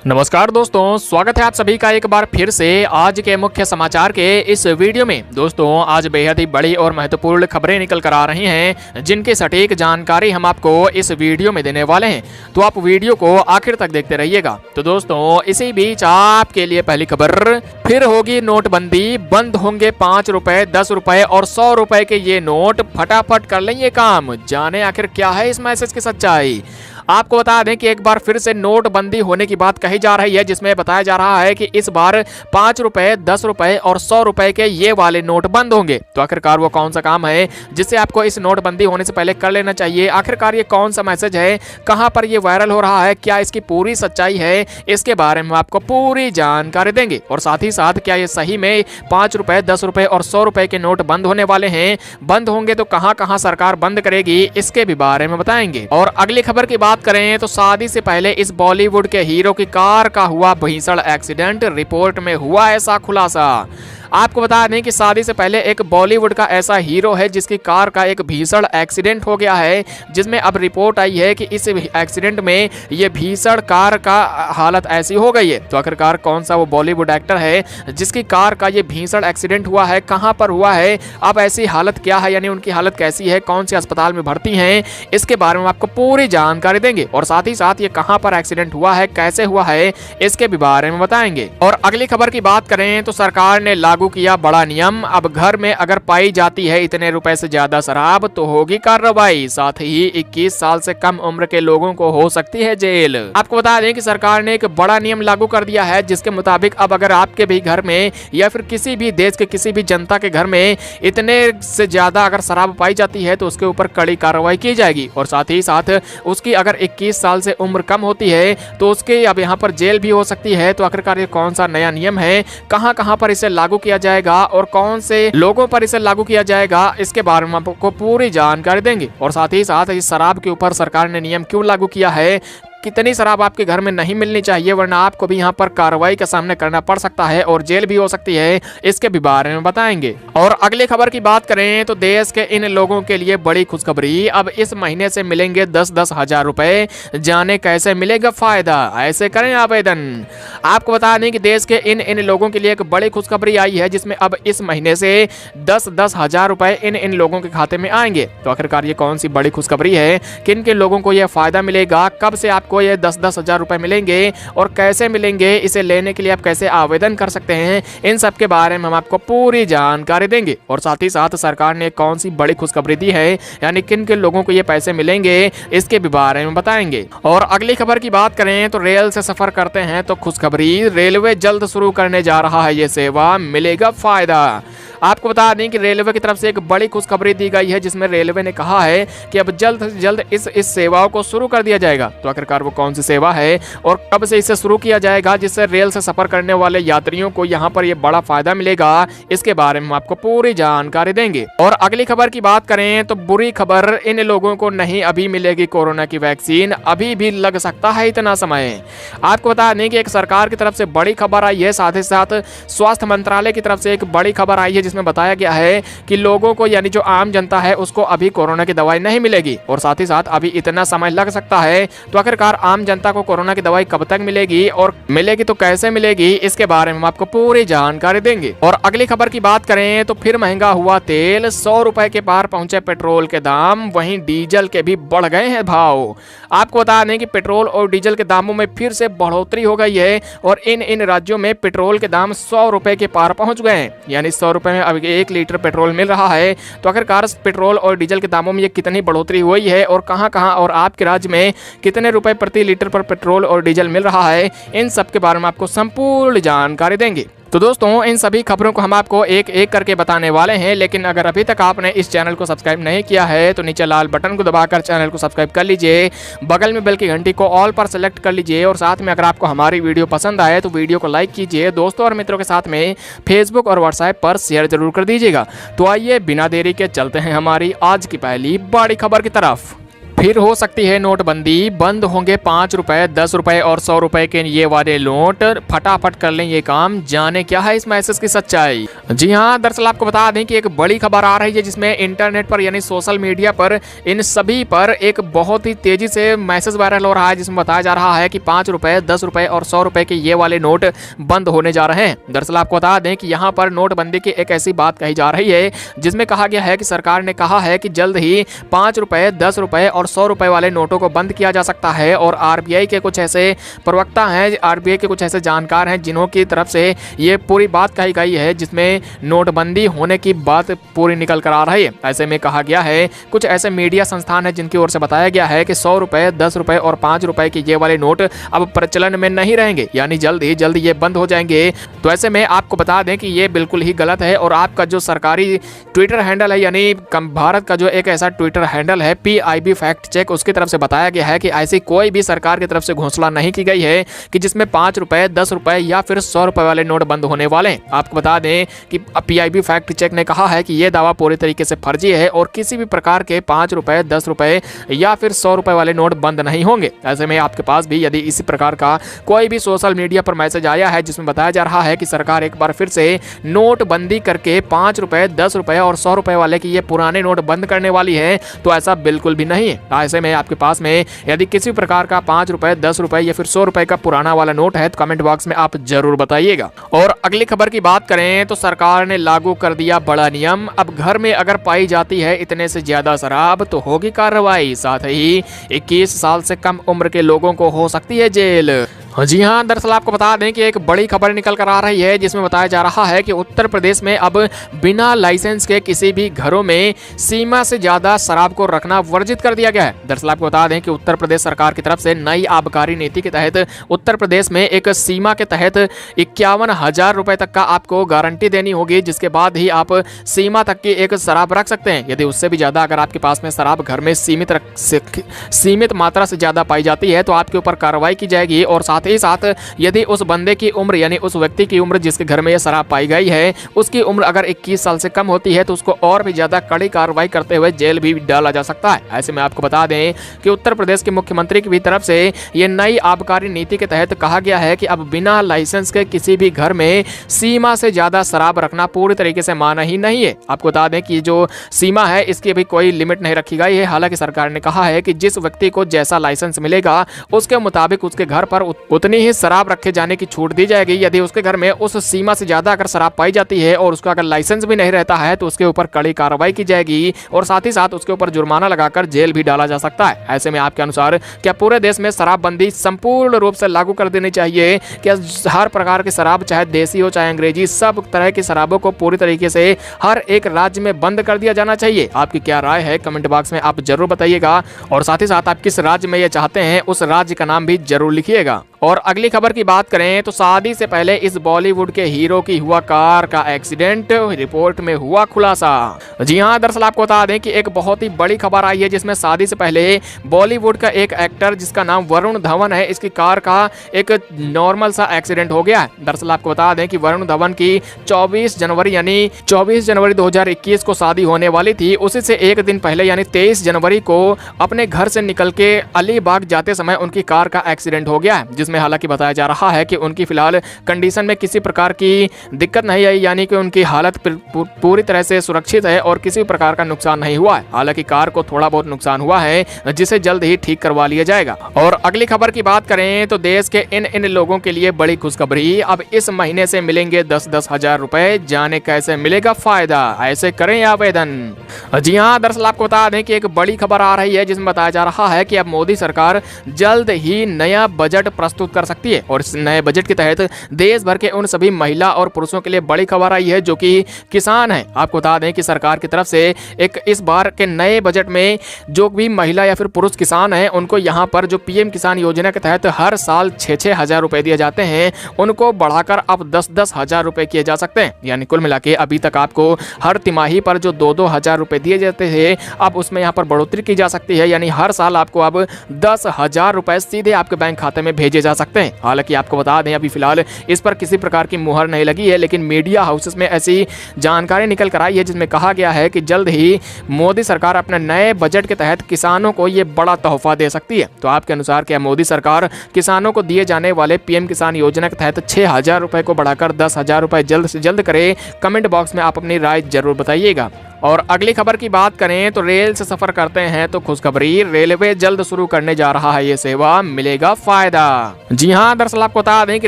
नमस्कार दोस्तों, स्वागत है आप सभी का एक बार फिर से आज के मुख्य समाचार के इस वीडियो में। दोस्तों, आज बेहद ही बड़ी और महत्वपूर्ण खबरें निकल कर आ रही हैं, जिनकी सटीक जानकारी हम आपको इस वीडियो में देने वाले हैं, तो आप वीडियो को आखिर तक देखते रहिएगा। तो दोस्तों, इसी बीच आपके लिए पहली खबर, फिर होगी नोटबंदी, बंद होंगे 5 रुपए, 10 रुपए और 100 रुपए के ये नोट, फटाफट कर लें ये काम। जाने आखिर क्या है इस मैसेज की सच्चाई। आपको बता दें कि एक बार फिर से नोटबंदी होने की बात कही जा रही है, जिसमें बताया जा रहा है कि इस बार 5 रुपए, 10 रुपए और 100 रुपए के ये वाले नोट बंद होंगे। तो आखिरकार वो कौन सा काम है जिससे आपको इस नोटबंदी होने से पहले कर लेना चाहिए? आखिरकार ये कौन सा मैसेज है, कहां पर ये वायरल हो रहा है, क्या इसकी पूरी सच्चाई है, इसके बारे में आपको पूरी जानकारी देंगे। और साथ ही साथ क्या ये सही में 5 रुपए, 10 रुपए और 100 रुपए के नोट बंद होने वाले हैं? बंद होंगे तो कहां कहां सरकार बंद करेगी, इसके भी बारे में बताएंगे। और अगली खबर की बात करें तो शादी से पहले इस बॉलीवुड के हीरो की कार का हुआ भीषण एक्सीडेंट, रिपोर्ट में हुआ ऐसा खुलासा। आपको बता दें कि शादी से पहले एक बॉलीवुड का ऐसा हीरो है जिसकी कार का एक भीषण एक्सीडेंट हो गया है, जिसमें अब रिपोर्ट आई है कि इस एक्सीडेंट में ये भीषण कार का हालत ऐसी हो गई है। तो आखिरकार कौन सा वो बॉलीवुड एक्टर है जिसकी कार का ये भीषण एक्सीडेंट हुआ है, कहां पर हुआ है, अब ऐसी हालत क्या है, यानी उनकी हालत कैसी है, कौन से अस्पताल में भर्ती हैं, इसके बारे में आपको पूरी जानकारी देंगे। और साथ ही साथ ये कहां पर एक्सीडेंट हुआ है, कैसे हुआ है, इसके भी बारे में बताएंगे। और अगली खबर की बात करें तो सरकार ने लागू किया बड़ा नियम, अब घर में अगर पाई जाती है इतने रुपए से ज्यादा शराब तो होगी कार्रवाई, साथ ही 21 साल से कम उम्र के लोगों को हो सकती है जेल। आपको बता दें कि सरकार ने एक बड़ा नियम लागू कर दिया है, जिसके मुताबिक अब अगर आपके भी घर में या फिर किसी भी देश के किसी भी जनता के घर में इतने से ज्यादा अगर शराब पाई जाती है तो उसके ऊपर कड़ी कार्रवाई की जाएगी। और साथ ही साथ उसकी अगर 21 साल से उम्र कम होती है तो उसके अब यहाँ पर जेल भी हो सकती है। तो आखिरकार ये कौन सा नया नियम है, कहां कहां पर इसे लागू किया जाएगा और कौन से लोगों पर इसे लागू किया जाएगा, इसके बारे में आपको पूरी जानकारी देंगे। और साथ ही साथ इस शराब के ऊपर सरकार ने नियम क्यों लागू किया है, कितनी शराब आपके घर में नहीं मिलनी चाहिए वरना आपको भी यहाँ पर कार्रवाई का सामना करना पड़ सकता है और जेल भी हो सकती है, इसके भी बारे में बताएंगे। और अगली खबर की बात करें तो देश के इन लोगों के लिए बड़ी खुशखबरी, अब इस महीने से मिलेंगे 10-10 हजार रुपए, जाने कैसे मिलेगा फायदा, ऐसे करें आवेदन। आपको बता दें कि देश के इन लोगों के लिए एक बड़ी खुशखबरी आई है, जिसमें अब इस महीने से 10-10 हजार रुपए इन लोगों के खाते में आएंगे। तो आखिरकार ये कौन सी बड़ी खुशखबरी है, किन किन लोगों को यह फायदा मिलेगा, कब से आपको ये 10-10 हजार रुपए मिलेंगे और कैसे मिलेंगे, इसे लेने के लिए आप कैसे आवेदन कर सकते हैं, इन सब के बारे में हम आपको पूरी जानकारी देंगे। और साथ ही साथ सरकार ने कौन सी बड़ी खुशखबरी दी है, यानी किन किन लोगों को ये पैसे मिलेंगे, इसके भी बारे में बताएंगे। और अगली खबर की बात करें तो रेल से सफर करते हैं तो खुशखबरी, रेलवे जल्द शुरू करने जा रहा है ये सेवा, मिलेगा फायदा। आपको बता दें कि रेलवे की तरफ से एक बड़ी खुशखबरी दी गई है, जिसमें रेलवे ने कहा है कि अब जल्द से जल्द इस सेवाओं को शुरू कर दिया जाएगा। तो आखिरकार वो कौन सी सेवा है और कब से इसे शुरू किया जाएगा, जिससे रेल से सफर करने वाले यात्रियों को यहाँ पर ये बड़ा फायदा मिलेगा, इसके बारे में आपको पूरी जानकारी देंगे। और अगली खबर की बात करें तो बुरी खबर, इन लोगों को नहीं अभी मिलेगी कोरोना की वैक्सीन, अभी भी लग सकता है इतना समय। आपको बता दें कि एक सरकार की तरफ से बड़ी खबर आई है, साथ ही साथ स्वास्थ्य मंत्रालय की तरफ से एक बड़ी खबर आई है, जिसमें बताया गया है कि लोगों को, यानी जो आम जनता है, उसको अभी कोरोना की दवाई नहीं मिलेगी और साथ ही साथ अभी इतना समय लग सकता है। तो आखिरकार आम जनता को कोरोना की दवाई कब तक मिलेगी और मिलेगी तो कैसे मिलेगी, इसके बारे में हम आपको पूरी जानकारी देंगे। और अगली खबर की बात करें तो फिर महंगा हुआ तेल, 100 रुपए के पार पहुंचे पेट्रोल के दाम, वहीं डीजल के भी बढ़ गए हैं भाव। आपको बता दें कि पेट्रोल और डीजल के दामों में फिर से बढ़ोतरी हो गई है और इन राज्यों में पेट्रोल के दाम 100 रुपए के पार पहुंच गए हैं, यानी 100 रुपए में अब 1 लीटर पेट्रोल मिल रहा है। तो आखिरकार पेट्रोल और डीजल के दामों में ये कितनी बढ़ोतरी हुई है और कहां-कहां और आपके राज्य में कितने रुपए प्रति लीटर पर पेट्रोल और डीजल मिल रहा है, इन सब के बारे में आपको संपूर्ण जानकारी देंगे। तो दोस्तों, इन सभी खबरों को हम आपको एक एक करके बताने वाले हैं, लेकिन अगर अभी तक आपने इस चैनल को सब्सक्राइब नहीं किया है तो नीचे लाल बटन को दबाकर चैनल को सब्सक्राइब कर लीजिए, बगल में बेल की घंटी को ऑल पर सेलेक्ट कर लीजिए और साथ में अगर आपको हमारी वीडियो पसंद आए तो वीडियो को लाइक कीजिए, दोस्तों और मित्रों के साथ में फेसबुक और व्हाट्सएप पर शेयर जरूर कर दीजिएगा। तो आइए बिना देरी के चलते हैं हमारी आज की पहली बड़ी खबर की तरफ। फिर हो सकती है नोटबंदी, बंद होंगे 5 रुपए, 10 रुपए और 100 रुपए के ये वाले नोट। फटाफट कर लें ये काम, जाने क्या है इस मैसेज की सच्चाई। जी हाँ, दरअसल आपको बता दें कि एक बड़ी खबर आ रही है जिसमें इंटरनेट पर यानी सोशल मीडिया पर इन सभी पर एक बहुत ही तेजी से मैसेज वायरल हो रहा है, जिसमें बताया जा रहा है कि 5 रुपए, 10 रुपए और 100 रुपए के ये वाले नोट बंद होने जा रहे हैं। दरअसल आपको बता दें कि यहाँ पर नोटबंदी की एक ऐसी बात कही जा रही है जिसमें कहा गया है कि सरकार ने कहा है कि जल्द ही 5 रुपए, 10 रुपए और 100 रुपए वाले नोटों को बंद किया जा सकता है। और आरबीआई के कुछ ऐसे प्रवक्ता हैं, आरबीआई के कुछ ऐसे जानकार हैं जिन्हों की तरफ से ये पूरी बात कही गई है जिसमें नोटबंदी होने की बात पूरी निकल कर आ रही है। ऐसे में कहा गया है, कुछ ऐसे मीडिया संस्थान है जिनकी ओर से बताया गया है कि 100 रुपए, 10 रुपए और 5 रुपए के ये वाले नोट अब प्रचलन में नहीं रहेंगे, यानी जल्द ही जल्द ये बंद हो जाएंगे। तो ऐसे में आपको बता दें कि ये बिल्कुल ही गलत है और आपका जो सरकारी ट्विटर हैंडल है, यानी भारत का जो एक ऐसा ट्विटर हैंडल है PIB फैक्ट चेक, उसकी तरफ से बताया गया है कि ऐसी कोई भी सरकार की तरफ से घोषणा नहीं की गई है कि जिसमें 5 रुपए, 10 रुपए या फिर 100 रुपए वाले नोट बंद होने वाले हैं। आपको बता दें कि PIB फैक्ट चेक ने कहा है कि यह दावा पूरी तरीके से फर्जी है और किसी भी प्रकार के 5 रुपए, 10 रुपए या फिर 100 रुपए वाले नोट बंद नहीं होंगे। ऐसे में आपके पास भी यदि इसी प्रकार का कोई भी सोशल मीडिया पर मैसेज आया है जिसमें बताया जा रहा है कि सरकार एक बार फिर से नोट बंदी करके 5 रुपए, 10 रुपए और 100 रुपए वाले की ये पुराने नोट बंद करने वाली है, तो ऐसा बिल्कुल भी नहीं है। ऐसे में आपके पास में यदि किसी प्रकार का 5 रुपए, 10 रुपए या फिर 100 रुपए का पुराना वाला नोट है तो कमेंट बॉक्स में आप जरूर बताइएगा। और अगली खबर की बात करें तो सरकार ने लागू कर दिया बड़ा नियम, अब घर में अगर पाई जाती है इतने से ज्यादा शराब तो होगी कार्रवाई, साथ ही 21 साल से कम उम्र के लोगों को हो सकती है जेल। जी हाँ, दरअसल आपको बता दें कि एक बड़ी खबर निकल कर आ रही है जिसमें बताया जा रहा है कि उत्तर प्रदेश में अब बिना लाइसेंस के किसी भी घरों में सीमा से ज्यादा शराब को रखना वर्जित कर दिया गया है। दरअसल आपको बता दें कि उत्तर प्रदेश सरकार की तरफ से नई आबकारी नीति के तहत उत्तर प्रदेश में एक सीमा के तहत 51,000 रुपए तक का आपको गारंटी देनी होगी, जिसके बाद ही आप सीमा तक की एक शराब रख सकते हैं। यदि उससे भी ज्यादा अगर आपके पास में शराब घर में सीमित मात्रा से ज्यादा पाई जाती है तो आपके ऊपर कार्रवाई की जाएगी। और साथ ही साथ यदि उस बंदे की उम्र यानी उस व्यक्ति की उम्र जिसके घर में यह शराब पाई गई है उसकी उम्र अगर 21 साल से कम होती है तो उसको और भी ज्यादा कड़ी कार्रवाई करते हुए जेल भी डाला जा सकता है। ऐसे में आपको बता दें कि उत्तर प्रदेश के मुख्यमंत्री की भी तरफ से यह नई आबकारी नीति के तहत कहा गया है कि अब बिना लाइसेंस के किसी भी घर में सीमा से ज्यादा शराब रखना पूरी तरीके से माना ही नहीं है। आपको बता दें कि जो सीमा है इसकी अभी कोई लिमिट नहीं रखी गई है। हालांकि सरकार ने कहा है कि जिस व्यक्ति को जैसा लाइसेंस मिलेगा उसके मुताबिक उसके घर पर उतनी ही शराब रखे जाने की छूट दी जाएगी। यदि उसके घर में उस सीमा से ज्यादा अगर शराब पाई जाती है और उसका अगर लाइसेंस भी नहीं रहता है तो उसके ऊपर कड़ी कार्रवाई की जाएगी और साथ ही साथ उसके ऊपर जुर्माना लगाकर जेल भी डाला जा सकता है। ऐसे में आपके अनुसार क्या पूरे देश में शराबबंदी संपूर्ण रूप से लागू कर देनी चाहिए? क्या हर प्रकार की शराब चाहे देसी हो चाहे अंग्रेजी, सब तरह की शराबों को पूरी तरीके से हर एक राज्य में बंद कर दिया जाना चाहिए? आपकी क्या राय है कमेंट बॉक्स में आप जरूर बताइएगा और साथ ही साथ आप किस राज्य में ये चाहते हैं उस राज्य का नाम भी जरूर लिखिएगा। और अगली खबर की बात करें तो शादी से पहले इस बॉलीवुड के हीरो की हुआ कार का एक्सीडेंट, रिपोर्ट में हुआ खुलासा। जी हां, दरअसल आपको बता दें कि एक बहुत ही बड़ी खबर आई है जिसमें शादी से पहले बॉलीवुड का एक एक्टर जिसका नाम वरुण धवन है, इसकी कार का एक नॉर्मल सा एक्सीडेंट हो गया है। दरअसल आपको बता दें कि वरुण धवन की 24 जनवरी यानी 24 जनवरी 2021 को शादी होने वाली थी। उसी से एक दिन पहले यानी 23 जनवरी को अपने घर से निकल के अलीबाग जाते समय उनकी कार का एक्सीडेंट हो गया है, जिसमें हालांकि बताया जा रहा है कि उनकी फिलहाल कंडीशन में किसी प्रकार की दिक्कत नहीं आई, यानी कि उनकी हालत पूरी तरह से सुरक्षित है और किसी प्रकार का नुकसान नहीं हुआ है। हालांकि कार को थोड़ा बहुत नुकसान हुआ है जिसे जल्द ही ठीक करवा लिया जाएगा। और अगली खबर की बात करें तो देश के इन लोगों के लिए बड़ी खुशखबरी, अब इस महीने से मिलेंगे 10-10 हजार रुपए। जाने कैसे मिलेगा फायदा, ऐसे करें आवेदन। जी हाँ, दरअसल आपको बता दें कि एक बड़ी खबर आ रही है जिसमें बताया जा रहा है कि अब मोदी सरकार जल्द ही नया बजट प्रस्तुत कर सकती है और इस नए बजट के तहत देश भर के उन सभी महिला और पुरुषों के लिए बड़ी खबर आई है जो कि किसान हैं। आपको बता दें कि सरकार की तरफ से एक इस बार के नए बजट में जो भी महिला या फिर पुरुष किसान हैं उनको यहाँ पर जो पीएम किसान योजना के तहत हर साल 6-6 हजार रुपए दिए जाते हैं उनको बढ़ाकर अब 10-10 हजार रुपए किए जा सकते हैं। यानी कुल मिला के अभी तक आपको हर तिमाही पर जो 2-2 हजार रुपए दिए जाते थे अब उसमें यहाँ पर बढ़ोतरी की जा सकती है, यानी हर साल आपको अब 10 हजार रुपए सीधे आपके बैंक खाते में भेजे जा जा सकते हैं। हालांकि आपको बता दें अभी फिलहाल इस पर किसी प्रकार की मुहर नहीं लगी है, लेकिन मीडिया हाउसेस में ऐसी जानकारी निकल कर आई है जिसमें कहा गया है कि जल्द ही मोदी सरकार अपने नए बजट के तहत किसानों को ये बड़ा तोहफा दे सकती है। तो आपके अनुसार क्या मोदी सरकार किसानों को दिए जाने वाले पीएम किसान योजना के तहत 6,000 रुपए को बढ़ाकर 10,000 रुपए जल्द से जल्द करे? कमेंट बॉक्स में आप अपनी राय जरूर बताइएगा। और अगली खबर की बात करें तो रेल से सफर करते हैं तो खुशखबरी, रेलवे जल्द शुरू करने जा रहा है ये सेवा, मिलेगा फायदा। जी हां, दरअसल आपको बता दें कि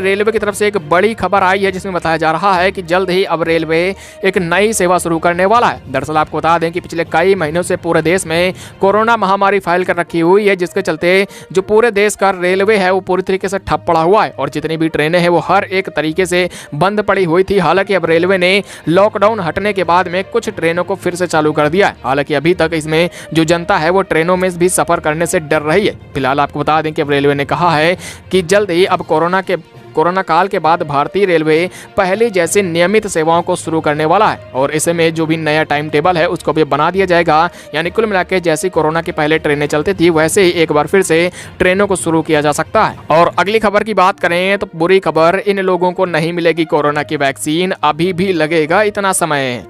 रेलवे की तरफ से एक बड़ी खबर आई है जिसमें बताया जा रहा है कि जल्द ही अब रेलवे एक नई सेवा शुरू करने वाला है। दरअसल आपको बता दें कि पिछले कई महीनों से पूरे देश में कोरोना महामारी फैल कर रखी हुई है, जिसके चलते जो पूरे देश का रेलवे है वो पूरी तरीके से ठप पड़ा हुआ है और जितनी भी ट्रेनें हैं वो हर एक तरीके से बंद पड़ी हुई थी। हालांकि अब रेलवे ने लॉकडाउन हटने के बाद में कुछ ट्रेनों को फिर से चालू कर दिया है। हालांकि अभी तक इसमें जो जनता है वो ट्रेनों में भी सफर करने से डर रही है। फिलहाल आपको बता दें कि अब रेलवे ने कहा है कि जल्द ही अब कोरोना काल के बाद भारतीय रेलवे पहले जैसे नियमित सेवाओं को शुरू करने वाला है और ऐसे में जो भी नया टाइम टेबल है उसको भी बना दिया जाएगा। यानी कुल मिलाकर जैसी कोरोना की पहले ट्रेनें चलती थी वैसे ही एक बार फिर से ट्रेनों को शुरू किया जा सकता है। और अगली खबर की बात करें तो बुरी खबर, इन लोगों को नहीं मिलेगी कोरोना की वैक्सीन, अभी भी लगेगा इतना समय।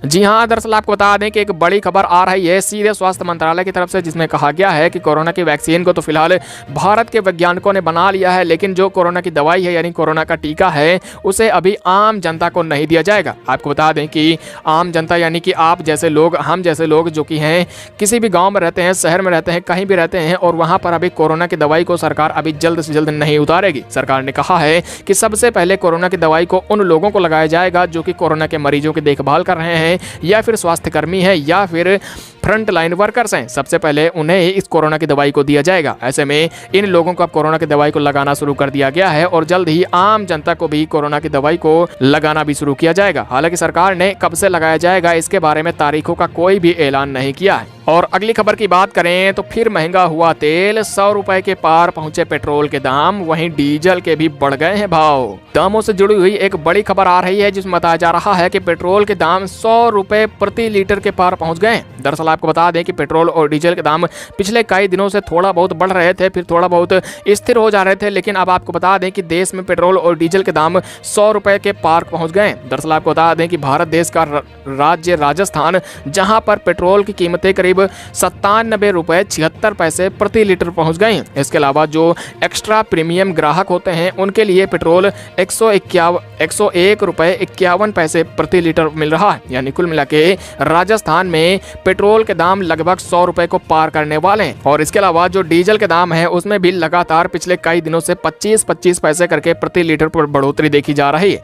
जी हाँ, दरअसल आपको बता दें कि एक बड़ी खबर आ रही है सीधे स्वास्थ्य मंत्रालय की तरफ से, जिसमें कहा गया है कि कोरोना की वैक्सीन को तो फिलहाल भारत के वैज्ञानिकों ने बना लिया है, लेकिन जो कोरोना की दवाई है यानी कोरोना का टीका है उसे अभी आम जनता को नहीं दिया जाएगा। आपको बता दें कि आम जनता यानी कि आप जैसे लोग, हम जैसे लोग जो कि हैं किसी भी गांव में रहते हैं, शहर में रहते हैं, कहीं भी रहते हैं और वहां पर अभी कोरोना की दवाई को सरकार अभी जल्द से जल्द नहीं उतारेगी। सरकार ने कहा है कि सबसे पहले कोरोना की दवाई को उन लोगों को लगाया जाएगा जो कि कोरोना के मरीजों की देखभाल कर रहे हैं या फिर स्वास्थ्य कर्मी है या फिर फ्रंट लाइन वर्कर्स हैं। सबसे पहले उन्हें इस कोरोना की दवाई को दिया जाएगा। ऐसे में इन लोगों को अब कोरोना की दवाई को लगाना शुरू कर दिया गया है और जल्द ही आम जनता को भी कोरोना की दवाई को लगाना भी शुरू किया जाएगा। हालांकि सरकार ने कब से लगाया जाएगा इसके बारे में तारीखों का कोई भी ऐलान नहीं किया है। और अगली खबर की बात करें तो फिर महंगा हुआ तेल, 100 रुपए के पार पहुंचे पेट्रोल के दाम, वहीं डीजल के भी बढ़ गए हैं भाव। दामों से जुड़ी हुई एक बड़ी खबर आ रही है जिसमें बताया जा रहा है कि पेट्रोल के दाम 100 रुपए प्रति लीटर के पार पहुंच गए। दरअसल आपको बता दें कि पेट्रोल और डीजल के दाम पिछले कई दिनों से थोड़ा बहुत बढ़ रहे थे, फिर थोड़ा बहुत स्थिर हो जा रहे थे, लेकिन अब आपको बता दें कि देश में पेट्रोल और डीजल के दाम 100 रुपए के पार पहुंच गए। दरअसल आपको बता दें कि भारत देश का राज्य राजस्थान, जहां पर पेट्रोल की कीमतें करीब 97 रुपए 76 पैसे प्रति लीटर पहुंच गए। इसके अलावा जो एक्स्ट्रा प्रीमियम ग्राहक होते हैं उनके लिए पेट्रोल 101 रुपए 51 पैसे प्रति लीटर मिल रहा है। यानी कुल मिला के राजस्थान में पेट्रोल के दाम लगभग 100 रुपए को पार करने वाले हैं। और इसके अलावा जो डीजल के दाम है उसमें भी लगातार पिछले कई दिनों से 25-25 पैसे करके प्रति लीटर पर बढ़ोतरी देखी जा रही है।